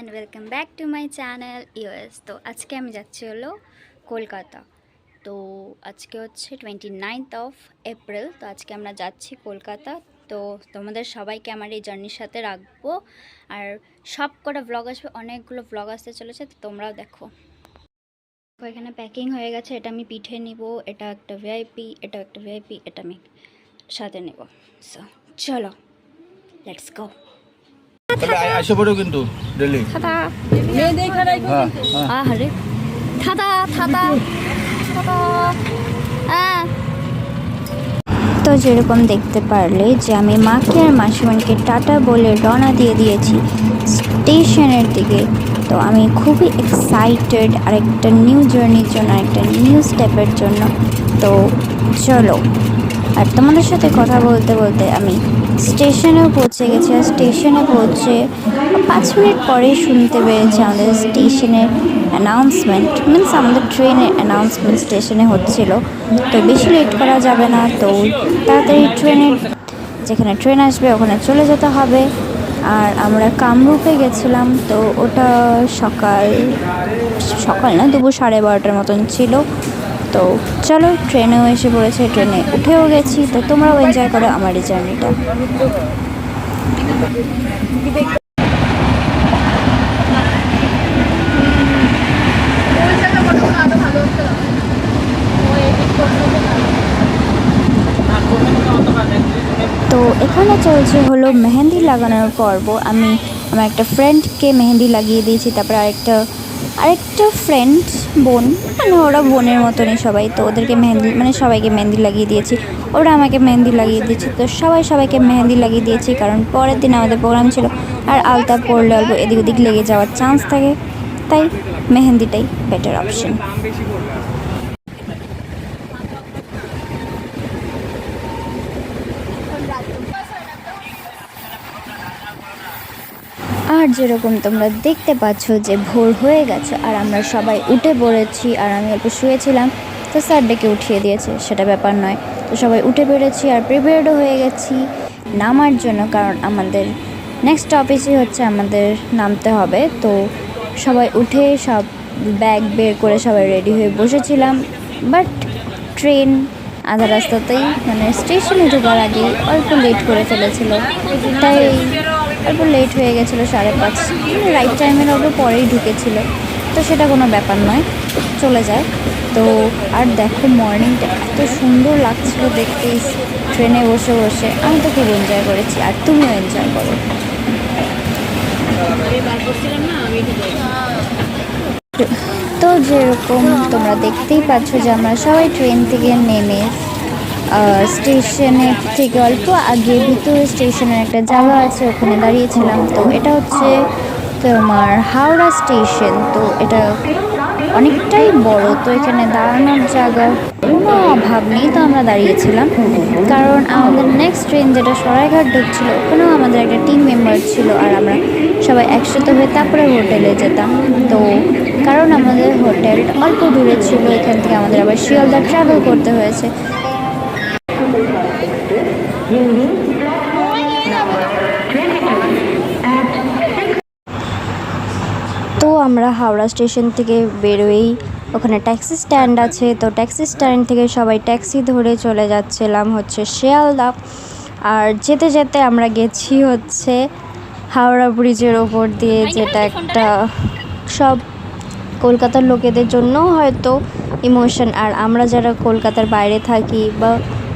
And welcome back to my channel US. তো আজকে আমি যাচ্ছি হলো কলকাতা। তো আজকে হচ্ছে 29th অফ এপ্রিল। তো আজকে আমরা যাচ্ছি কলকাতা। তো তোমাদের সবাইকে আমার এই জার্নির সাথে রাখবো। আর সব কটা ব্লগ আসবে, অনেকগুলো ব্লগ আসতে চলেছে, তো তোমরাও দেখো। এখানে প্যাকিং হয়ে গেছে। এটা আমি পিঠে নিব, এটা একটা ভিআইপি, এটা একটা ভিআইপি, এটা আমি সাথে নেব। সো চলো, লেটস গো। আসে পড়ো কিন্তু দিল্লি। আরে থাতা থাতা তো যেরকম দেখতে পারলে যে আমি মাকে আর মাসিমণিকে টাটা বলে রওনা দিয়ে দিয়েছি স্টেশনের দিকে। তো আমি খুবই এক্সাইটেড আরেকটা নিউ জার্নির জন্য, আরেকটা নিউ স্টেপের জন্য। তো চলো, আর তোমাদের সাথে কথা বলতে বলতে আমি স্টেশনেও পৌঁছে গেছি। আর স্টেশনে পৌঁছে 5 মিনিট পরেই শুনতে পেরেছি আমাদের স্টেশনের অ্যানাউন্সমেন্ট, মিনস আমাদের ট্রেনের অ্যানাউন্সমেন্ট স্টেশনে হচ্ছিল। তো বেশি লেট করা যাবে না, তো তাড়াতাড়ি যেখানে ট্রেন আসবে ওখানে চলে যেতে হবে। আর আমরা কামরূপে গেছিলাম, তো ওটা সকাল না, দুপুর 12:30টার মতন ছিল। তো চলো, ট্রেনেও এসে পড়েছে, ট্রেনে উঠেও গেছি। তো তোমরাও এনজয় করো আমার এই জার্নিটা। তো এখানে চলছে হলো মেহেন্দি লাগানোর পর্ব। আমি আমার একটা ফ্রেন্ডকে মেহেন্দি লাগিয়ে দিয়েছি, তারপর আরেকটা ফ্রেন্ড বোন, মানে ওরা বোনের মতনই সবাই, তো ওদেরকে মেহেন্দি, মানে সবাইকে মেহেন্দি লাগিয়ে দিয়েছি। ওরা আমাকে মেহেন্দি লাগিয়ে দিয়েছে। তো সবাইকে মেহেন্দি লাগিয়ে দিয়েছি, কারণ পরের দিন আমাদের প্রোগ্রাম ছিল। আর আলতা পরলে অল্প এদিক ওদিক লেগে যাওয়ার চান্স থাকে, তাই মেহেন্দিটাই বেটার অপশন। আর যেরকম তোমরা দেখতে পাচ্ছ যে ভোর হয়ে গেছে আর আমরা সবাই উঠে পড়েছি। আর আমি অল্প শুয়েছিলাম, তো স্যার ডেকে উঠিয়ে দিয়েছে, সেটা ব্যাপার নয়। তো সবাই উঠে পড়েছি আর প্রিপেয়ার্ডও হয়ে গেছি নামার জন্য, কারণ আমাদের নেক্সট অফিসে হচ্ছে আমাদের নামতে হবে। তো সবাই উঠে সব ব্যাগ বের করে সবাই রেডি হয়ে বসেছিলাম। বাট ট্রেন আধা রাস্তাতেই, মানে স্টেশনে ঢোকার আগে অল্প লেট করে ফেলেছিল, তাই অল্প লেট হয়ে গেছিলো। 5:30, মানে রাইট টাইমের অল্প পরেই ঢুকেছিল। তো সেটা কোনো ব্যাপার নয়, চলে যায়। তো আর দেখো, মর্নিংটা এত সুন্দর লাগছিল দেখতে ট্রেনে বসে বসে। আমি তো খুব এনজয় করেছি, আর তুমিও এনজয় করো। তো যেরকম তোমরা দেখতেই পাচ্ছ যে আমরা সবাই ট্রেন থেকে নেমে স্টেশনের থেকে অল্প আগে ভিতরে স্টেশনের একটা জায়গা আছে, ওখানে দাঁড়িয়েছিলাম। তো এটা হচ্ছে তোমার হাওড়া স্টেশন। তো এটা অনেকটাই বড়, তো এখানে দাঁড়ানোর জায়গা কোনো অভাব নেই। তো আমরা দাঁড়িয়েছিলাম কারণ আমাদের নেক্সট ট্রেন যেটা সরাইঘাট ঢুকছিল, ওখানেও আমাদের একটা টিম মেম্বার ছিল। আর আমরা সবাই একসাথে হয়ে তারপরে হোটেলে যেতাম। তো কারণ আমাদের হোটেল অল্প দূরে ছিল, এখান থেকে আমাদের আবার শিয়ালদা ট্রাভেল করতে হয়েছে। তো আমরা হাওড়া স্টেশন থেকে বেরোই, ওখানে ট্যাক্সি স্ট্যান্ড আছে। তো ট্যাক্সি স্ট্যান্ড থেকে সবাই ট্যাক্সি ধরে চলে যাচ্ছিলাম হচ্ছে শিয়ালদা। আর যেতে যেতে আমরা গেছি হচ্ছে হাওড়া ব্রিজের ওপর দিয়ে, যেটা একটা সব কলকাতার লোকেদের জন্য হয়তো ইমোশন। আর আমরা যারা কলকাতার বাইরে থাকি বা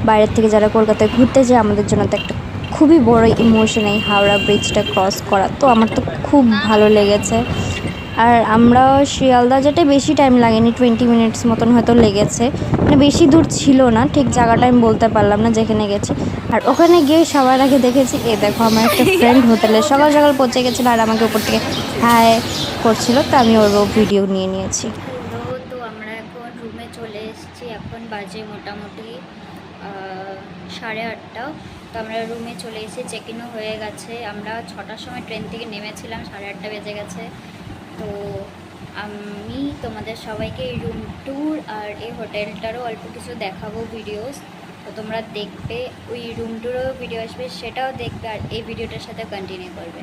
বাইরের থেকে যারা কলকাতায় ঘুরতে যায়, আমাদের জন্য তো একটা খুবই বড় ইমোশন এই হাওড়া ব্রিজটা ক্রস করা। তো আমার তো খুব ভালো লেগেছে। আর আমরা শিয়ালদা যেতে বেশি টাইম লাগেনি, 20 মিনিটস মতন হয়তো লেগেছে, মানে বেশি দূর ছিল না। ঠিক জায়গাটা আমি বলতে পারলাম না যেখানে গেছি। আর ওখানে গিয়ে সবার আগে দেখেছি, দেখো আমার একটা ফ্রেন্ড হোটেলে সকাল সকাল পৌঁছে গেছিলো আর আমাকে উপর থেকে হাই করছিল। তো আমি ওর ভিডিও নিয়ে নিয়েছি। তো আমরা এখন রুমে চলে এসেছি। এখন বাজে মোটামুটি 8:30। তো আমরা রুমে চলে এসেছি, চেক ইনও হয়ে গেছে। আমরা 6টার সময় ট্রেন থেকে নেমেছিলাম, 8:30 বেজে গেছে। তো আমি তোমাদের সবাইকে এই রুম ট্যুর আর এই হোটেলটারও অল্প কিছু দেখাবো ভিডিওস। তো তোমরা দেখবে, ওই রুম ট্যুরও ভিডিও আসবে, সেটাও দেখবে, আর এই ভিডিওটার সাথে কন্টিনিউ করবে।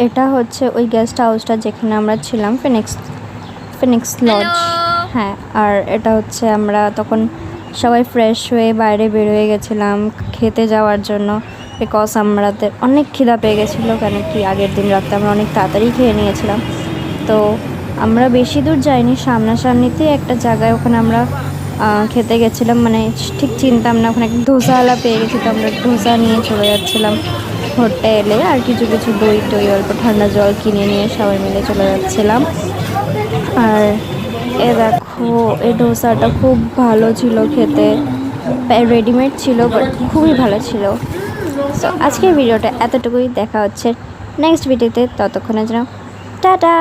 এটা হচ্ছে ওই গেস্ট হাউসটা যেখানে আমরা ছিলাম, ফিনিক্স লজ। হ্যাঁ, আর এটা হচ্ছে আমরা তখন সবাই ফ্রেশ হয়ে বাইরে বের হয়ে গেছিলাম খেতে যাওয়ার জন্য, বিকজ আমাদের অনেক খিদা পেয়ে গেছিলো, কেন কি আগের দিন রাতে আমরা অনেক তাড়াতাড়ি খেয়ে নিয়েছিলাম। তো আমরা বেশি দূর যাইনি, সামনাসামনিতেই একটা জায়গায় ওখানে আমরা খেতে গেছিলাম, মানে ঠিক চিনতাম না, ওখানে একটা ধোসাওয়ালা পেয়ে গেছি, তো আমরা ধোসা নিয়ে চলে যাচ্ছিলাম হোটেলে, আর কিছু কিছু দই টই অল্প ঠান্ডা জল কিনে নিয়ে সবাই মিলে চলে যাচ্ছিলাম। আর এ দেখো, এই ডোসাটা খুব ভালো ছিল খেতে, রেডিমেড ছিল বাট খুবই ভালো ছিল। সো আজকের ভিডিওটা এতটুকুই, দেখা হচ্ছে নেক্সট ভিডিওতে, ততক্ষণের জন্য টাটা।